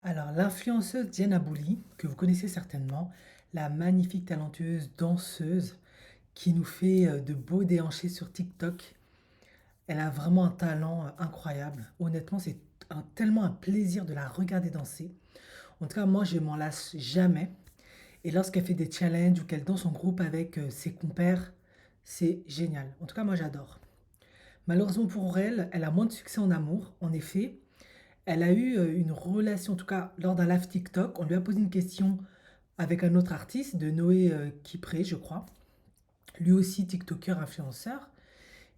Alors, l'influenceuse Diana Bouli, que vous connaissez certainement, la magnifique, talentueuse danseuse qui nous fait de beaux déhanchés sur TikTok, elle a vraiment un talent incroyable. Honnêtement, c'est tellement un plaisir de la regarder danser. En tout cas, moi, je m'en lasse jamais. Et lorsqu'elle fait des challenges ou qu'elle danse en groupe avec ses compères, c'est génial. En tout cas, moi, j'adore. Malheureusement pour elle, elle a moins de succès en amour. En effet, elle a eu une relation, en tout cas lors d'un live TikTok, on lui a posé une question avec un autre artiste, de Noé Kipré, je crois. Lui aussi TikToker, influenceur.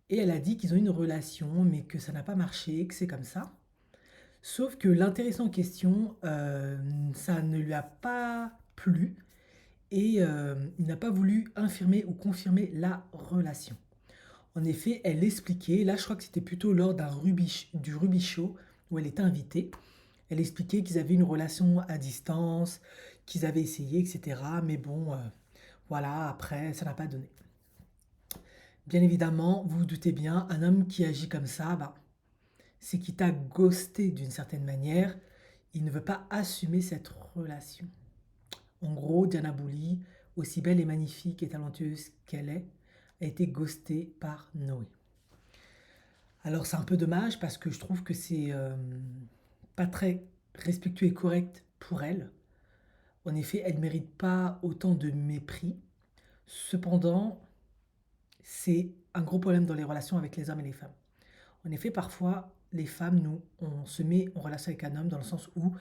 Et elle a dit qu'ils ont eu une relation, mais que ça n'a pas marché, que c'est comme ça. Sauf que l'intéressant en question, ça ne lui a pas plu et il n'a pas voulu infirmer ou confirmer la relation. En effet, elle expliquait, là je crois que c'était plutôt lors du Ruby Show où elle était invitée, elle expliquait qu'ils avaient une relation à distance, qu'ils avaient essayé, etc. Mais bon, voilà, après, ça n'a pas donné. Bien évidemment, vous vous doutez bien, un homme qui agit comme ça, bah, c'est qu'il t'a ghosté d'une certaine manière. Il ne veut pas assumer cette relation. En gros, Diana Bouli, aussi belle et magnifique et talentueuse qu'elle est, a été ghostée par Noé. Alors c'est un peu dommage parce que je trouve que c'est pas très respectueux et correct pour elle. En effet, elle ne mérite pas autant de mépris. Cependant, c'est un gros problème dans les relations avec les hommes et les femmes. En effet, parfois, les femmes, nous, on se met en relation avec un homme dans le sens où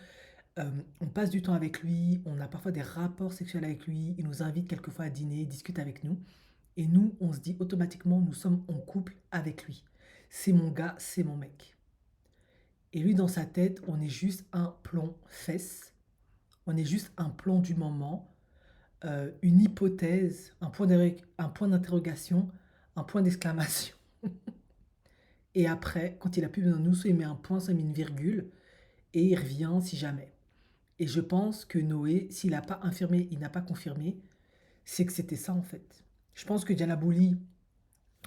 on passe du temps avec lui, on a parfois des rapports sexuels avec lui, il nous invite quelquefois à dîner, discute avec nous, et nous, on se dit automatiquement, nous sommes en couple avec lui. C'est mon gars, c'est mon mec. Et lui, dans sa tête, on est juste un plomb fesse, on est juste un plomb du moment, une hypothèse, un point d'interrogation, un point d'exclamation. Et après, quand il a plus besoin de nous, soit il met un point, soit il met une virgule, et il revient si jamais. Et je pense que Noé, s'il n'a pas infirmé, il n'a pas confirmé, c'est que c'était ça en fait. Je pense que Diana Bouli,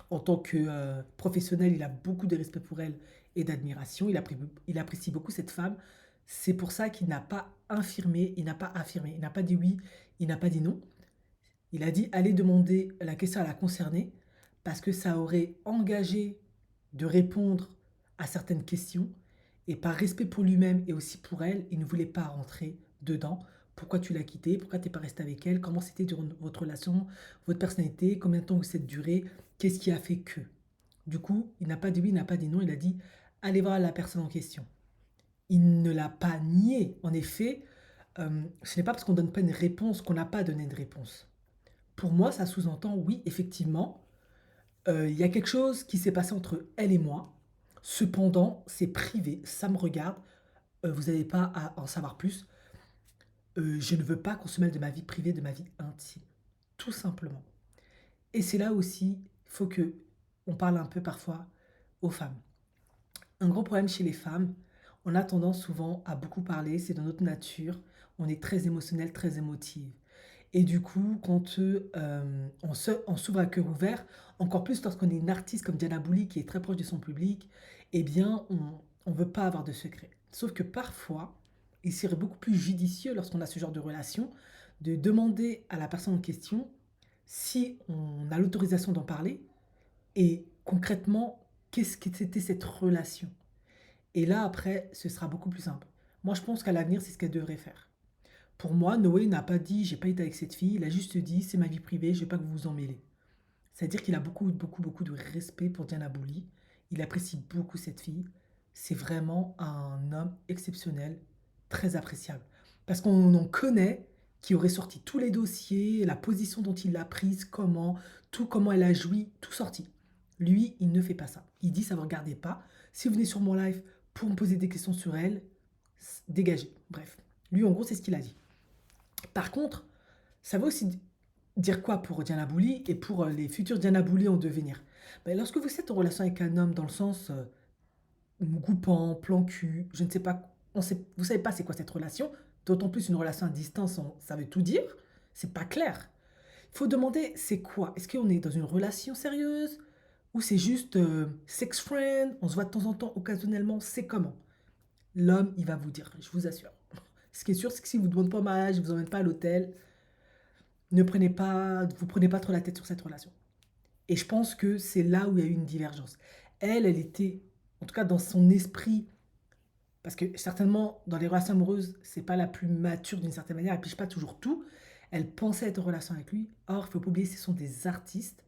en tant que professionnel, il a beaucoup de respect pour elle et d'admiration. Il apprécie beaucoup cette femme. C'est pour ça qu'il n'a pas infirmé, il n'a pas affirmé, il n'a pas dit oui, il n'a pas dit non. Il a dit allez demander la question à la concernée parce que ça aurait engagé de répondre à certaines questions et par respect pour lui-même et aussi pour elle, il ne voulait pas rentrer dedans. Pourquoi tu l'as quittée? Pourquoi tu n'es pas resté avec elle? Comment c'était durant votre relation? Votre personnalité? Combien de temps vous êtes duré? Qu'est-ce qui a fait que? Du coup, il n'a pas dit oui, il n'a pas dit non, il a dit allez voir la personne en question. Il ne l'a pas nié. En effet, ce n'est pas parce qu'on ne donne pas une réponse qu'on n'a pas donné de réponse. Pour moi, ça sous-entend, oui, effectivement, il y a quelque chose qui s'est passé entre elle et moi. Cependant, c'est privé, ça me regarde. Vous n'avez pas à en savoir plus. Je ne veux pas qu'on se mêle de ma vie privée, de ma vie intime. Tout simplement. Et c'est là aussi, il faut que on parle un peu parfois aux femmes. Un gros problème chez les femmes, on a tendance souvent à beaucoup parler, c'est dans notre nature. On est très émotionnel, très émotive. Et du coup, quand on s'ouvre à cœur ouvert, encore plus lorsqu'on est une artiste comme Diana Bouli qui est très proche de son public, eh bien, on ne veut pas avoir de secret. Sauf que parfois, il serait beaucoup plus judicieux lorsqu'on a ce genre de relation de demander à la personne en question si on a l'autorisation d'en parler et concrètement, qu'est-ce que c'était cette relation. Et là, après, ce sera beaucoup plus simple. Moi, je pense qu'à l'avenir, c'est ce qu'elle devrait faire. Pour moi, Noé n'a pas dit j'ai pas été avec cette fille, il a juste dit c'est ma vie privée, je veux pas que vous vous en mêlez. C'est-à-dire qu'il a beaucoup, beaucoup, beaucoup de respect pour Diana Bouli. Il apprécie beaucoup cette fille. C'est vraiment un homme exceptionnel, très appréciable. Parce qu'on en connaît qui aurait sorti tous les dossiers, la position dont il l'a prise, comment, tout comment elle a joui, tout sorti. Lui, il ne fait pas ça. Il dit ça ne vous regardez pas. Si vous venez sur mon live pour me poser des questions sur elle, dégagez. Bref. Lui, en gros, c'est ce qu'il a dit. Par contre, ça veut aussi dire quoi pour Diana Bouli et pour les futurs Diana Bouli en devenir? Ben, lorsque vous êtes en relation avec un homme dans le sens goupant, plan cul, je ne sais pas, vous savez pas c'est quoi cette relation, d'autant plus une relation à distance, ça veut tout dire, c'est pas clair. Il faut demander c'est quoi? Est-ce qu'on est dans une relation sérieuse ou c'est juste sex friend, on se voit de temps en temps, occasionnellement, c'est comment? L'homme, il va vous dire, je vous assure. Ce qui est sûr, c'est que si vous ne demandez pas en mariage, vous emmène pas à l'hôtel, vous prenez pas trop la tête sur cette relation. Et je pense que c'est là où il y a eu une divergence. Elle était, en tout cas dans son esprit, parce que certainement dans les relations amoureuses, c'est pas la plus mature d'une certaine manière, elle pige pas toujours tout. Elle pensait être en relation avec lui. Or, il faut pas oublier, ce sont des artistes.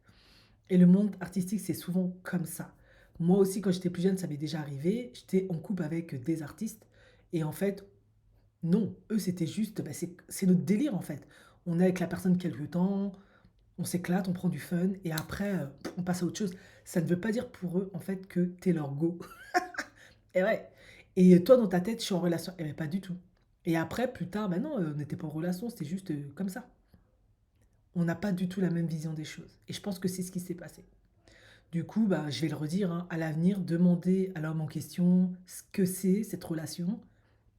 Et le monde artistique, c'est souvent comme ça. Moi aussi, quand j'étais plus jeune, ça m'est déjà arrivé. J'étais en couple avec des artistes. Et en fait, non, eux, c'était juste, bah, c'est notre délire en fait. On est avec la personne quelques temps, on s'éclate, on prend du fun, et après, on passe à autre chose. Ça ne veut pas dire pour eux, en fait, que t'es leur go. Et ouais. Et toi, dans ta tête, je suis en relation. Eh bien, pas du tout. Et après, plus tard, ben non, on n'était pas en relation, c'était juste comme ça. On n'a pas du tout la même vision des choses. Et je pense que c'est ce qui s'est passé. Du coup, bah, je vais le redire, hein, à l'avenir, demandez à l'homme en question ce que c'est cette relation.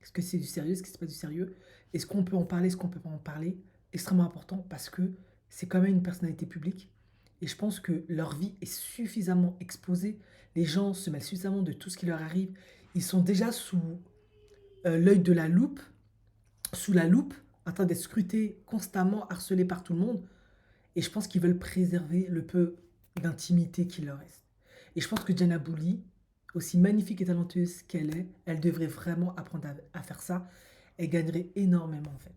Est-ce que c'est du sérieux? Est-ce que c'est pas du sérieux? Est-ce qu'on peut en parler? Est-ce qu'on peut pas en parler? Extrêmement important parce que c'est quand même une personnalité publique. Et je pense que leur vie est suffisamment exposée. Les gens se mêlent suffisamment de tout ce qui leur arrive. Ils sont déjà sous l'œil de la loupe, sous la loupe, en train d'être scrutés constamment, harcelés par tout le monde. Et je pense qu'ils veulent préserver le peu d'intimité qu'il leur reste. Et je pense que Diana Bouli, aussi magnifique et talentueuse qu'elle est, elle devrait vraiment apprendre à faire ça. Elle gagnerait énormément en fait.